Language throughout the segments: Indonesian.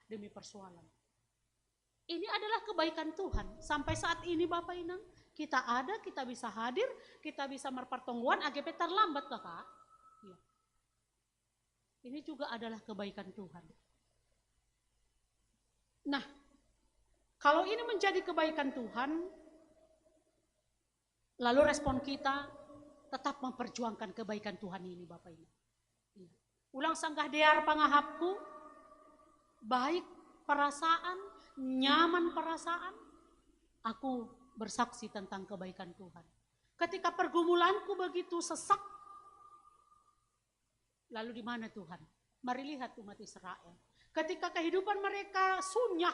demi persoalan. Ini adalah kebaikan Tuhan. Sampai saat ini Bapak Inang, kita ada, kita bisa hadir, kita bisa berpertemuan, AGP terlambat Kakak. Ya. Ini juga adalah kebaikan Tuhan. Nah, kalau ini menjadi kebaikan Tuhan, lalu respon kita tetap memperjuangkan kebaikan Tuhan ini Bapak Inang. Ya. Ulang sanggah dear pangahapku, baik perasaan, nyaman perasaan, aku bersaksi tentang kebaikan Tuhan. Ketika pergumulanku begitu sesak, lalu di mana Tuhan? Mari lihat umat Israel. Ketika kehidupan mereka sunyak,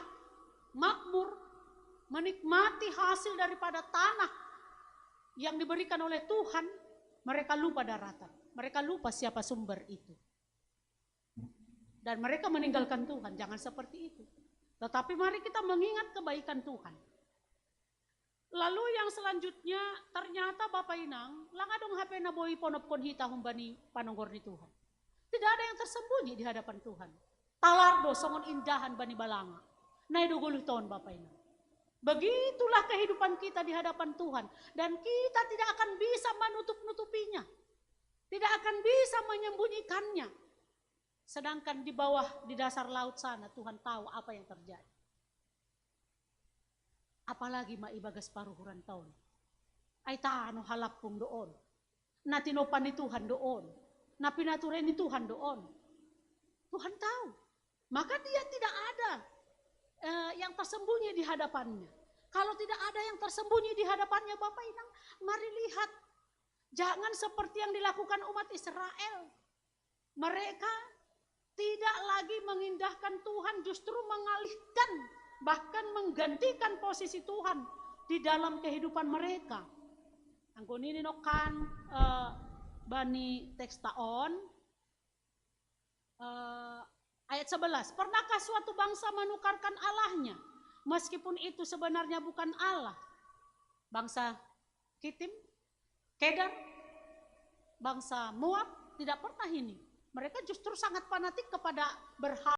makmur, menikmati hasil daripada tanah yang diberikan oleh Tuhan, mereka lupa daratan. Mereka lupa siapa sumber itu. Dan mereka meninggalkan Tuhan. Jangan seperti itu. Tetapi mari kita mengingat kebaikan Tuhan. Lalu yang selanjutnya ternyata Bapak Inang, langadong HP na boy ponop kon hita humbani panonggor ni Tuhan. Tidak ada yang tersembunyi di hadapan Tuhan. Talardo songon indahan bani balanga. Naido guluh tahun Bapak Inang. Begitulah kehidupan kita di hadapan Tuhan. Dan kita tidak akan bisa menutup-nutupinya. Tidak akan bisa menyembunyikannya. Sedangkan di bawah, di dasar laut sana, Tuhan tahu apa yang terjadi. Apalagi maibagas paruhuran tahun. Ay taano halapung doon. Natinopan ni Tuhan doon. Napinaturin ni Tuhan doon. Tuhan tahu. Maka dia tidak ada yang tersembunyi di hadapannya. Kalau tidak ada yang tersembunyi di hadapannya Bapak Inang, mari lihat. Jangan seperti yang dilakukan umat Israel. Mereka tidak lagi mengindahkan Tuhan, justru mengalihkan, bahkan menggantikan posisi Tuhan di dalam kehidupan mereka. Angko ini nokan bani teks taon ayat 11. Pernahkah suatu bangsa menukarkan Allahnya, meskipun itu sebenarnya bukan Allah? Bangsa Kitim, Kedar, bangsa Moab tidak pernah ini. Mereka justru sangat fanatik kepada berhala.